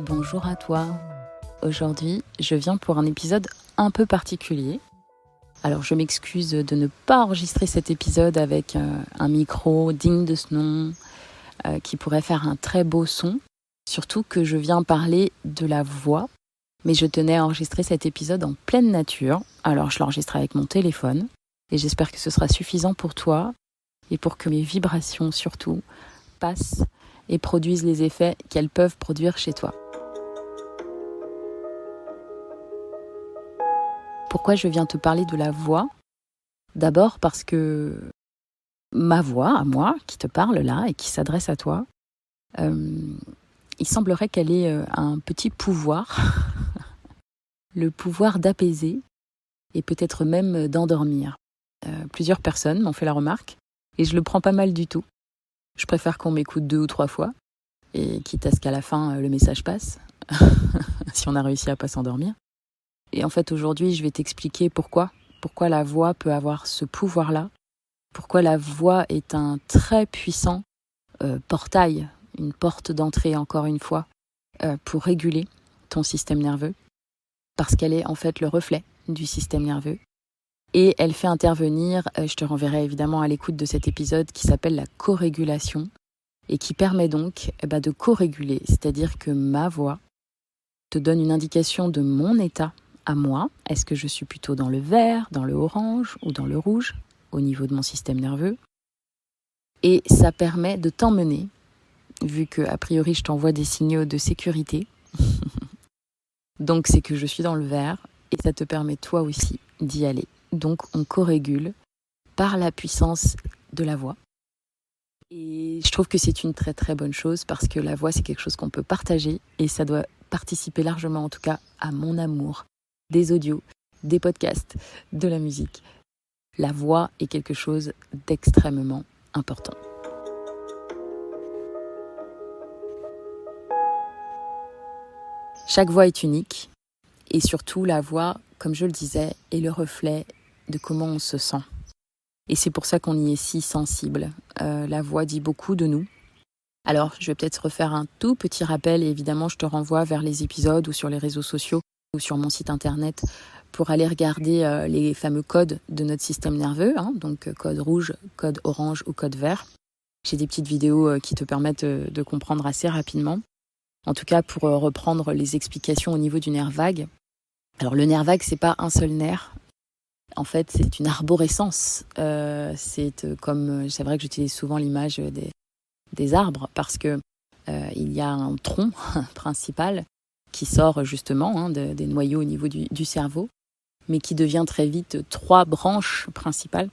Bonjour à toi. Aujourd'hui, je viens pour un épisode un peu particulier. Alors, je m'excuse de ne pas enregistrer cet épisode avec un micro digne de ce nom, qui pourrait faire un très beau son. Surtout que je viens parler de la voix, mais je tenais à enregistrer cet épisode en pleine nature. Alors, je l'enregistre avec mon téléphone et j'espère que ce sera suffisant pour toi et pour que mes vibrations, surtout, passent et produisent les effets qu'elles peuvent produire chez toi. Pourquoi je viens te parler de la voix ? D'abord parce que ma voix, à moi, qui te parle là et qui s'adresse à toi, il semblerait qu'elle ait un petit pouvoir, le pouvoir d'apaiser et peut-être même d'endormir. Plusieurs personnes m'ont fait la remarque et je le prends pas mal du tout. Je préfère qu'on m'écoute 2 ou 3 fois et quitte à ce qu'à la fin le message passe, si on a réussi à pas s'endormir. Et en fait, aujourd'hui, je vais t'expliquer pourquoi la voix peut avoir ce pouvoir-là, pourquoi la voix est un très puissant portail, une porte d'entrée, encore une fois, pour réguler ton système nerveux, parce qu'elle est en fait le reflet du système nerveux. Et elle fait intervenir, je te renverrai évidemment à l'écoute de cet épisode qui s'appelle la corégulation, et qui permet donc de co-réguler, c'est-à-dire que ma voix te donne une indication de mon état à moi. Est-ce que je suis plutôt dans le vert, dans le orange ou dans le rouge au niveau de mon système nerveux ? Et ça permet de t'emmener, vu que a priori je t'envoie des signaux de sécurité, donc c'est que je suis dans le vert et ça te permet toi aussi d'y aller. Donc on co-régule par la puissance de la voix. Et je trouve que c'est une très très bonne chose parce que la voix c'est quelque chose qu'on peut partager et ça doit participer largement en tout cas à mon amour des audios, des podcasts, de la musique. La voix est quelque chose d'extrêmement important. Chaque voix est unique et surtout la voix, comme je le disais, est le reflet de comment on se sent. Et c'est pour ça qu'on y est si sensible. La voix dit beaucoup de nous. Alors, je vais peut-être refaire un tout petit rappel et évidemment, je te renvoie vers les épisodes ou sur les réseaux sociaux ou sur mon site internet pour aller regarder les fameux codes de notre système nerveux, donc code rouge, code orange ou code vert. J'ai des petites vidéos qui te permettent de comprendre assez rapidement. En tout cas, pour reprendre les explications au niveau du nerf vague. Alors, le nerf vague, c'est pas un seul nerf. En fait, c'est une arborescence. C'est vrai que j'utilise souvent l'image des arbres parce que il y a un tronc principal qui sort justement des noyaux au niveau du cerveau, mais qui devient très vite 3 branches principales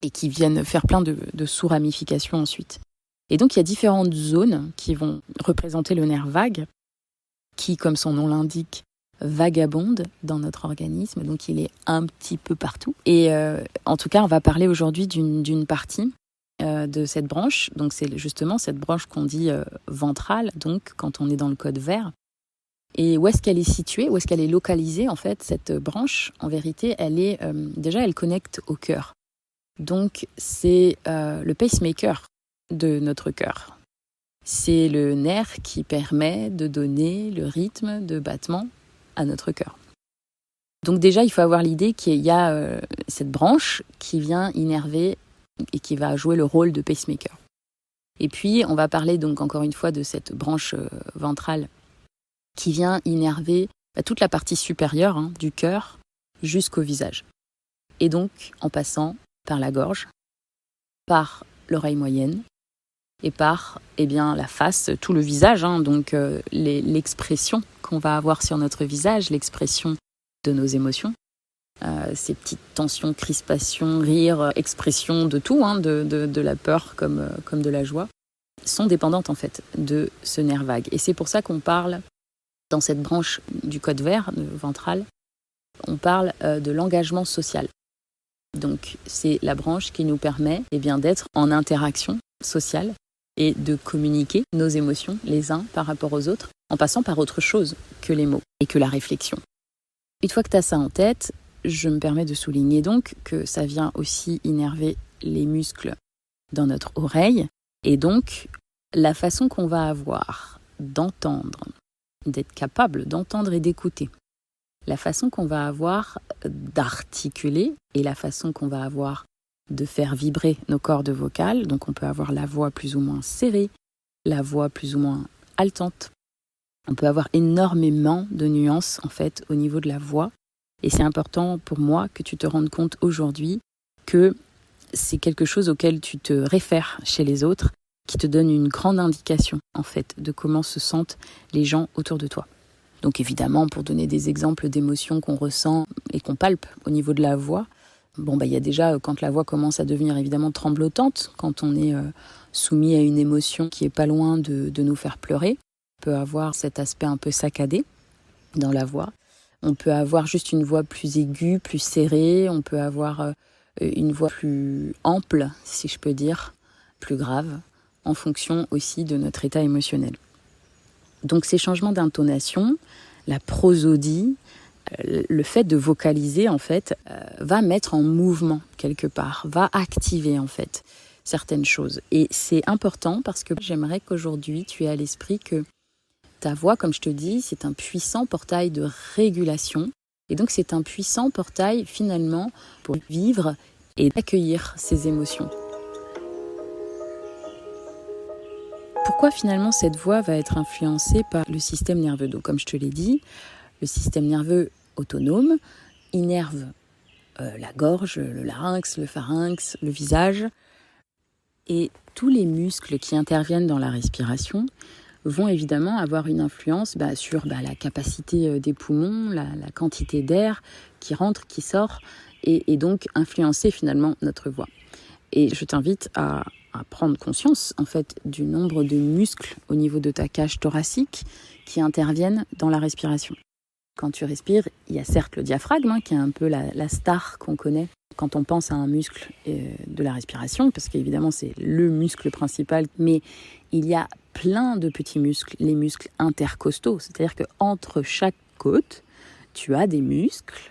et qui viennent faire plein de sous-ramifications ensuite. Et donc, il y a différentes zones qui vont représenter le nerf vague, qui, comme son nom l'indique, vagabonde dans notre organisme, donc il est un petit peu partout. Et en tout cas, on va parler aujourd'hui d'une partie de cette branche. Donc, c'est justement cette branche qu'on dit ventrale, donc quand on est dans le code vert. Et où est-ce qu'elle est située, où est-ce qu'elle est localisée, en fait, cette branche ? En vérité, elle connecte au cœur. Donc, c'est le pacemaker de notre cœur. C'est le nerf qui permet de donner le rythme de battement à notre cœur. Donc déjà, il faut avoir l'idée qu'il y a cette branche qui vient innerver et qui va jouer le rôle de pacemaker. Et puis, on va parler donc encore une fois de cette branche ventrale qui vient innerver toute la partie supérieure du cœur jusqu'au visage. Et donc, en passant par la gorge, par l'oreille moyenne et par la face, tout le visage, donc l'expression qu'on va avoir sur notre visage, l'expression de nos émotions, ces petites tensions, crispations, rires, expressions de tout, de la peur comme de la joie, sont dépendantes en fait de ce nerf vague. Et c'est pour ça qu'on parle, dans cette branche du code vert, ventral, on parle de l'engagement social. Donc c'est la branche qui nous permet d'être en interaction sociale et de communiquer nos émotions les uns par rapport aux autres, en passant par autre chose que les mots et que la réflexion. Une fois que tu as ça en tête, je me permets de souligner donc que ça vient aussi innerver les muscles dans notre oreille et donc la façon qu'on va avoir d'entendre, d'être capable d'entendre et d'écouter. La façon qu'on va avoir d'articuler et la façon qu'on va avoir de faire vibrer nos cordes vocales. Donc on peut avoir la voix plus ou moins serrée, la voix plus ou moins haletante. On peut avoir énormément de nuances en fait au niveau de la voix. Et c'est important pour moi que tu te rendes compte aujourd'hui que c'est quelque chose auquel tu te réfères chez les autres, qui te donne une grande indication en fait de comment se sentent les gens autour de toi. Donc évidemment, pour donner des exemples d'émotions qu'on ressent et qu'on palpe au niveau de la voix, il y a déjà quand la voix commence à devenir évidemment tremblotante, quand on est soumis à une émotion qui est pas loin de nous faire pleurer, on peut avoir cet aspect un peu saccadé dans la voix. On peut avoir juste une voix plus aiguë, plus serrée, on peut avoir une voix plus ample, si je peux dire, plus grave, en fonction aussi de notre état émotionnel. Donc ces changements d'intonation, la prosodie, le fait de vocaliser en fait, va mettre en mouvement quelque part, va activer en fait certaines choses. Et c'est important parce que j'aimerais qu'aujourd'hui tu aies à l'esprit que ta voix, comme je te dis, c'est un puissant portail de régulation. Et donc c'est un puissant portail finalement pour vivre et accueillir ces émotions. Pourquoi finalement cette voix va être influencée par le système nerveux? Donc comme je te l'ai dit, le système nerveux autonome innerve la gorge, le larynx, le pharynx, le visage. Et tous les muscles qui interviennent dans la respiration vont évidemment avoir une influence sur la capacité des poumons, la quantité d'air qui rentre, qui sort, et donc influencer finalement notre voix. Et je t'invite à prendre conscience en fait du nombre de muscles au niveau de ta cage thoracique qui interviennent dans la respiration. Quand tu respires, il y a certes le diaphragme qui est un peu la star qu'on connaît quand on pense à un muscle de la respiration, parce qu'évidemment c'est le muscle principal, mais il y a plein de petits muscles, les muscles intercostaux, c'est-à-dire qu'entre chaque côte, tu as des muscles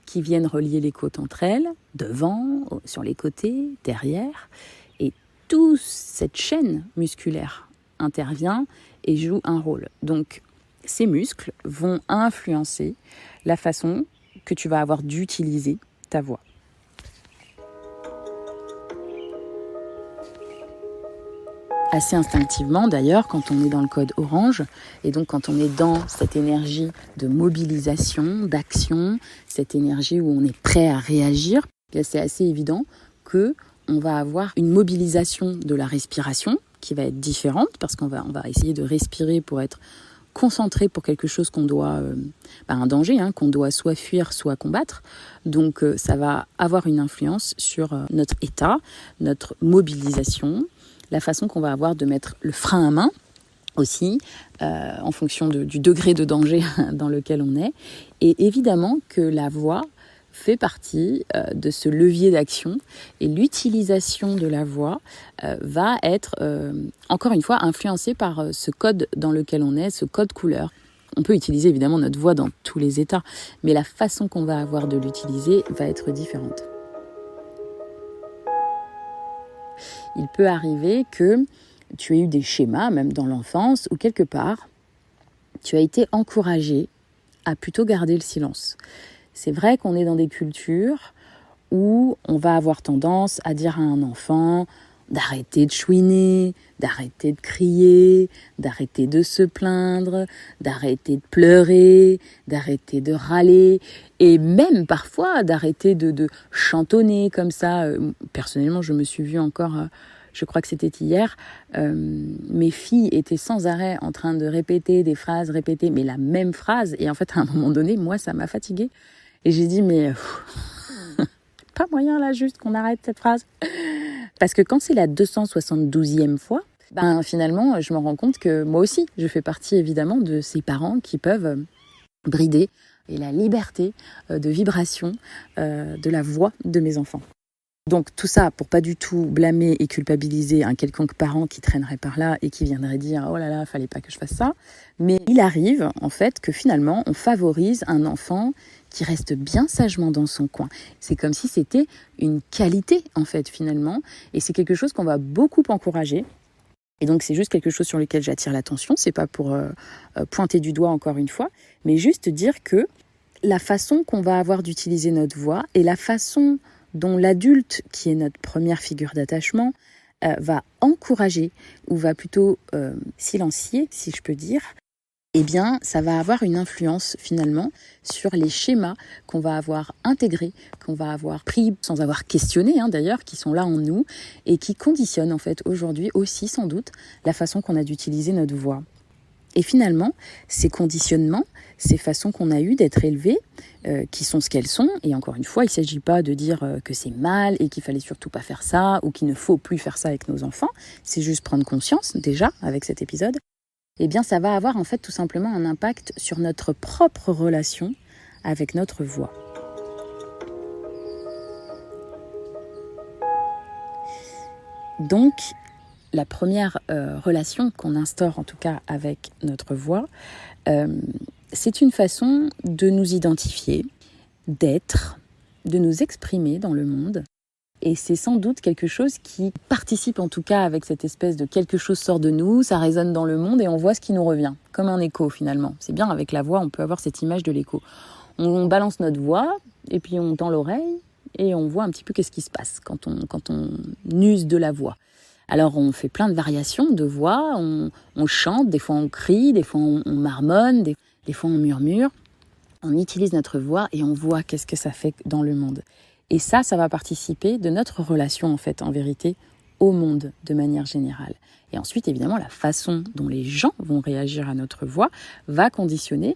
qui viennent relier les côtes entre elles, devant, sur les côtés, derrière, et toute cette chaîne musculaire intervient et joue un rôle. Donc, ces muscles vont influencer la façon que tu vas avoir d'utiliser ta voix. Assez instinctivement d'ailleurs, quand on est dans le code orange, et donc quand on est dans cette énergie de mobilisation, d'action, cette énergie où on est prêt à réagir, c'est assez évident qu'on va avoir une mobilisation de la respiration qui va être différente, parce qu'on va essayer de respirer pour être concentré pour quelque chose qu'on doit, un danger, qu'on doit soit fuir, soit combattre. Donc ça va avoir une influence sur notre état, notre mobilisation, la façon qu'on va avoir de mettre le frein à main aussi, en fonction du degré de danger dans lequel on est. Et évidemment que la voix fait partie de ce levier d'action, et l'utilisation de la voix va être, encore une fois, influencée par ce code dans lequel on est, ce code couleur. On peut utiliser évidemment notre voix dans tous les états, mais la façon qu'on va avoir de l'utiliser va être différente. Il peut arriver que tu aies eu des schémas, même dans l'enfance, où quelque part, tu as été encouragé à plutôt garder le silence. C'est vrai qu'on est dans des cultures où on va avoir tendance à dire à un enfant d'arrêter de chouiner, d'arrêter de crier, d'arrêter de se plaindre, d'arrêter de pleurer, d'arrêter de râler, et même parfois d'arrêter de chantonner comme ça. Personnellement, je me suis vue encore, je crois que c'était hier, mes filles étaient sans arrêt en train de répéter des phrases, mais la même phrase, et en fait à un moment donné, moi ça m'a fatiguée. Et j'ai dit, mais pas moyen là juste qu'on arrête cette phrase. Parce que quand c'est la 272e fois, finalement, je me rends compte que moi aussi, je fais partie évidemment de ces parents qui peuvent brider et la liberté de vibration de la voix de mes enfants. Donc tout ça pour pas du tout blâmer et culpabiliser un quelconque parent qui traînerait par là et qui viendrait dire « Oh là là, fallait pas que je fasse ça ». Mais il arrive en fait que finalement on favorise un enfant qui reste bien sagement dans son coin. C'est comme si c'était une qualité en fait finalement, et c'est quelque chose qu'on va beaucoup encourager. Et donc c'est juste quelque chose sur lequel j'attire l'attention, c'est pas pour pointer du doigt encore une fois, mais juste dire que la façon qu'on va avoir d'utiliser notre voix et la façon dont l'adulte, qui est notre première figure d'attachement, va encourager ou va plutôt silencier, si je peux dire, eh bien, ça va avoir une influence finalement sur les schémas qu'on va avoir intégrés, qu'on va avoir pris sans avoir questionné d'ailleurs, qui sont là en nous et qui conditionnent en fait aujourd'hui aussi sans doute la façon qu'on a d'utiliser notre voix. Et finalement, ces conditionnements, ces façons qu'on a eues d'être élevés, qui sont ce qu'elles sont, et encore une fois, il ne s'agit pas de dire que c'est mal et qu'il fallait surtout pas faire ça ou qu'il ne faut plus faire ça avec nos enfants, c'est juste prendre conscience déjà avec cet épisode. Eh bien, ça va avoir en fait tout simplement un impact sur notre propre relation avec notre voix. Donc, la première relation qu'on instaure en tout cas avec notre voix, c'est une façon de nous identifier, d'être, de nous exprimer dans le monde. Et c'est sans doute quelque chose qui participe en tout cas avec cette espèce de quelque chose sort de nous, ça résonne dans le monde et on voit ce qui nous revient, comme un écho finalement. C'est bien, avec la voix, on peut avoir cette image de l'écho. On balance notre voix et puis on tend l'oreille et on voit un petit peu qu'est-ce qui se passe quand on use de la voix. Alors on fait plein de variations de voix, on chante, des fois on crie, des fois on marmonne, des fois on murmure. On utilise notre voix et on voit qu'est-ce que ça fait dans le monde. Et ça va participer de notre relation, en fait, en vérité, au monde de manière générale. Et ensuite, évidemment, la façon dont les gens vont réagir à notre voix va conditionner,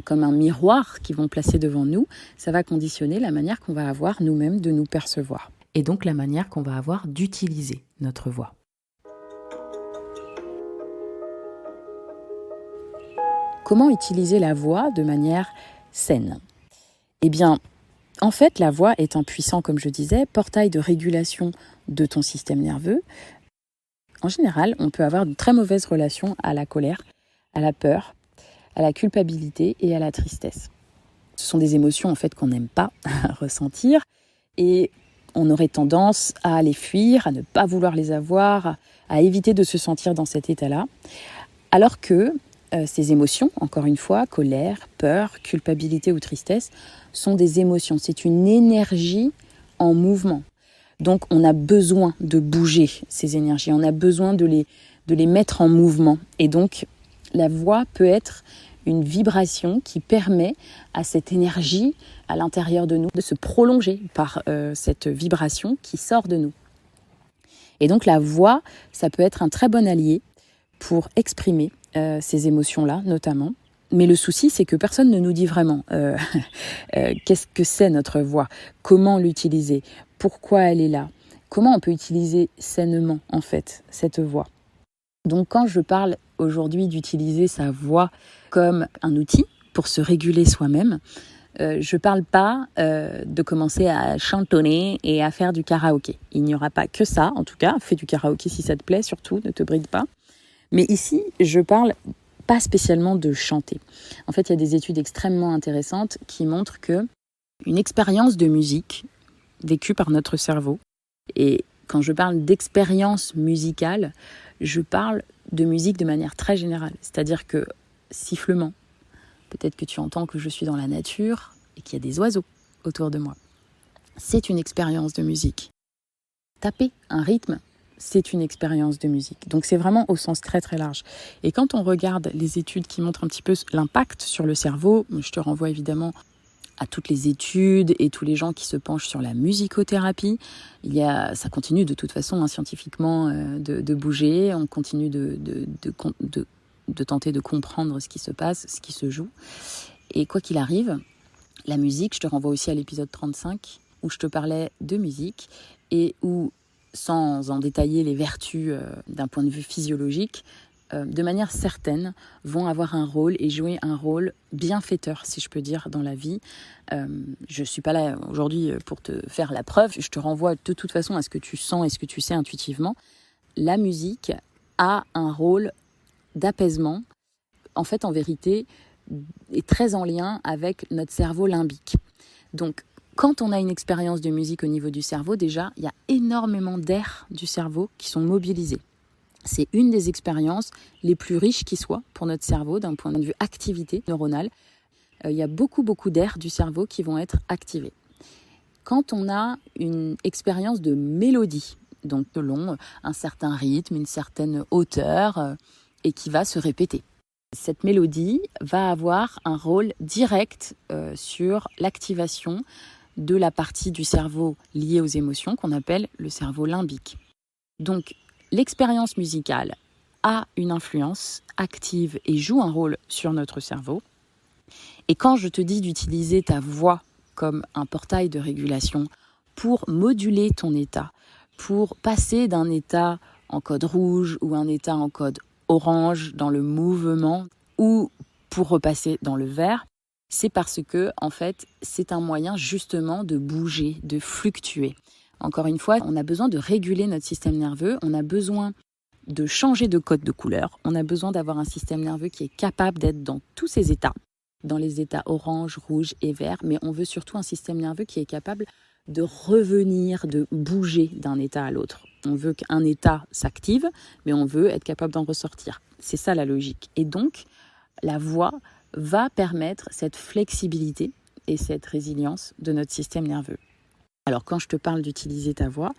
comme un miroir qu'ils vont placer devant nous, ça va conditionner la manière qu'on va avoir nous-mêmes de nous percevoir. Et donc la manière qu'on va avoir d'utiliser notre voix. Comment utiliser la voix de manière saine ? Eh bien, en fait, la voix est un puissant, comme je disais, portail de régulation de ton système nerveux. En général, on peut avoir une très mauvaise relation à la colère, à la peur, à la culpabilité et à la tristesse. Ce sont des émotions en fait qu'on n'aime pas ressentir et on aurait tendance à les fuir, à ne pas vouloir les avoir, à éviter de se sentir dans cet état-là. Alors que ces émotions, encore une fois, colère, peur, culpabilité ou tristesse, sont des émotions. C'est une énergie en mouvement. Donc, on a besoin de bouger ces énergies. On a besoin de les mettre en mouvement. Et donc, la voix peut être une vibration qui permet à cette énergie à l'intérieur de nous de se prolonger par cette vibration qui sort de nous. Et donc, la voix, ça peut être un très bon allié pour exprimer ces émotions-là, notamment. Mais le souci, c'est que personne ne nous dit vraiment qu'est-ce que c'est notre voix, comment l'utiliser, pourquoi elle est là, comment on peut utiliser sainement, en fait, cette voix. Donc, quand je parle aujourd'hui d'utiliser sa voix comme un outil pour se réguler soi-même, je ne parle pas de commencer à chantonner et à faire du karaoké. Il n'y aura pas que ça, en tout cas. Fais du karaoké si ça te plaît, surtout, ne te bride pas. Mais ici, je parle pas spécialement de chanter. En fait, il y a des études extrêmement intéressantes qui montrent que une expérience de musique vécue par notre cerveau, et quand je parle d'expérience musicale, je parle de musique de manière très générale. C'est-à-dire que sifflement, peut-être que tu entends que je suis dans la nature et qu'il y a des oiseaux autour de moi. C'est une expérience de musique. Taper un rythme, c'est une expérience de musique. Donc c'est vraiment au sens très très large. Et quand on regarde les études qui montrent un petit peu l'impact sur le cerveau, je te renvoie évidemment à toutes les études et tous les gens qui se penchent sur la musicothérapie. Ça continue de toute façon scientifiquement de bouger, on continue de tenter de comprendre ce qui se passe, ce qui se joue. Et quoi qu'il arrive, la musique, je te renvoie aussi à l'épisode 35 où je te parlais de musique et où, sans en détailler les vertus d'un point de vue physiologique, de manière certaine, vont avoir un rôle et jouer un rôle bienfaiteur, si je peux dire, dans la vie. Je ne suis pas là aujourd'hui pour te faire la preuve, je te renvoie de toute façon à ce que tu sens et ce que tu sais intuitivement. La musique a un rôle d'apaisement, en fait, en vérité, est très en lien avec notre cerveau limbique. Donc, quand on a une expérience de musique au niveau du cerveau, déjà, il y a énormément d'aires du cerveau qui sont mobilisées. C'est une des expériences les plus riches qui soit pour notre cerveau d'un point de vue activité neuronale. Il y a beaucoup d'aires du cerveau qui vont être activées. Quand on a une expérience de mélodie, donc selon un certain rythme, une certaine hauteur, et qui va se répéter. Cette mélodie va avoir un rôle direct sur l'activation de la partie du cerveau liée aux émotions qu'on appelle le cerveau limbique. Donc, l'expérience musicale a une influence active et joue un rôle sur notre cerveau. Et quand je te dis d'utiliser ta voix comme un portail de régulation pour moduler ton état, pour passer d'un état en code rouge ou un état en code orange dans le mouvement ou pour repasser dans le vert, c'est parce que, en fait, c'est un moyen justement de bouger, de fluctuer. Encore une fois, on a besoin de réguler notre système nerveux, on a besoin de changer de code de couleur, on a besoin d'avoir un système nerveux qui est capable d'être dans tous ces états, dans les états orange, rouge et vert, mais on veut surtout un système nerveux qui est capable de revenir, de bouger d'un état à l'autre. On veut qu'un état s'active, mais on veut être capable d'en ressortir. C'est ça la logique. Et donc, la voix va permettre cette flexibilité et cette résilience de notre système nerveux. Alors, quand je te parle d'utiliser ta voix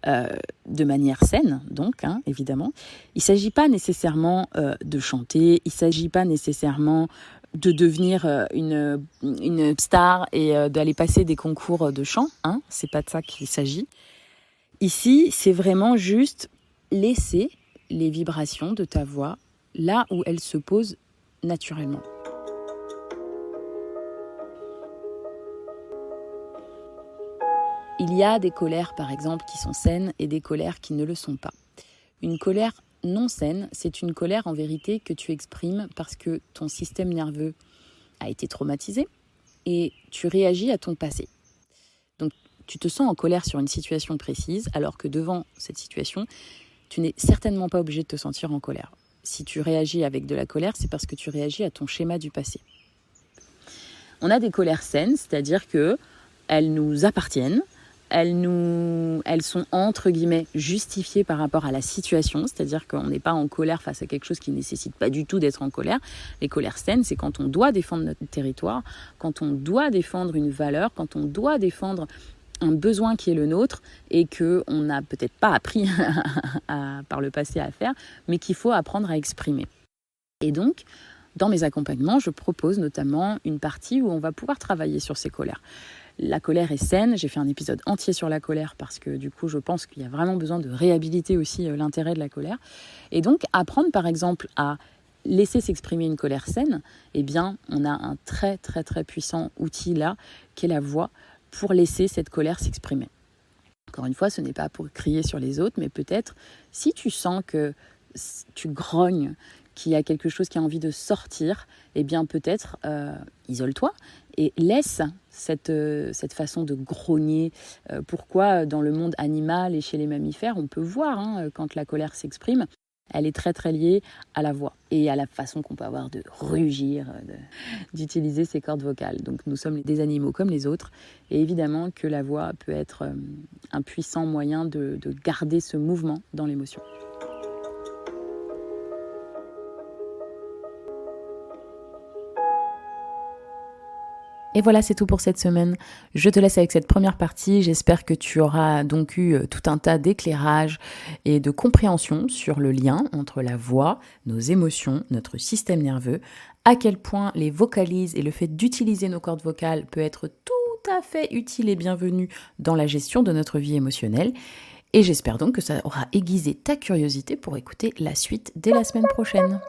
de manière saine, donc, évidemment, il ne s'agit pas nécessairement de chanter, il ne s'agit pas nécessairement de devenir une star et d'aller passer des concours de chant. C'est pas de ça qu'il s'agit. Ici, c'est vraiment juste laisser les vibrations de ta voix là où elles se posent naturellement. Il y a des colères, par exemple, qui sont saines et des colères qui ne le sont pas. Une colère non saine, c'est une colère en vérité que tu exprimes parce que ton système nerveux a été traumatisé et tu réagis à ton passé. Donc, tu te sens en colère sur une situation précise alors que devant cette situation, tu n'es certainement pas obligé de te sentir en colère. Si tu réagis avec de la colère, c'est parce que tu réagis à ton schéma du passé. On a des colères saines, c'est-à-dire qu'elles nous appartiennent, elles sont entre guillemets justifiées par rapport à la situation, c'est-à-dire qu'on n'est pas en colère face à quelque chose qui ne nécessite pas du tout d'être en colère. Les colères saines, c'est quand on doit défendre notre territoire, quand on doit défendre une valeur, quand on doit défendre un besoin qui est le nôtre et qu'on n'a peut-être pas appris par le passé à faire, mais qu'il faut apprendre à exprimer. Et donc, dans mes accompagnements, je propose notamment une partie où on va pouvoir travailler sur ces colères. La colère est saine, j'ai fait un épisode entier sur la colère parce que du coup je pense qu'il y a vraiment besoin de réhabiliter aussi l'intérêt de la colère. Et donc apprendre par exemple à laisser s'exprimer une colère saine, eh bien on a un très très très puissant outil là qui est la voix pour laisser cette colère s'exprimer. Encore une fois, ce n'est pas pour crier sur les autres, mais peut-être si tu sens que tu grognes, qu'il y a quelque chose qui a envie de sortir, eh bien peut-être isole-toi et laisse cette façon de grogner. Pourquoi dans le monde animal et chez les mammifères, on peut voir quand la colère s'exprime, elle est très très liée à la voix et à la façon qu'on peut avoir de rugir, d'utiliser ses cordes vocales. Donc nous sommes des animaux comme les autres et évidemment que la voix peut être un puissant moyen de garder ce mouvement dans l'émotion. Et voilà, c'est tout pour cette semaine. Je te laisse avec cette première partie. J'espère que tu auras donc eu tout un tas d'éclairages et de compréhension sur le lien entre la voix, nos émotions, notre système nerveux, à quel point les vocalises et le fait d'utiliser nos cordes vocales peut être tout à fait utile et bienvenu dans la gestion de notre vie émotionnelle. Et j'espère donc que ça aura aiguisé ta curiosité pour écouter la suite dès la semaine prochaine.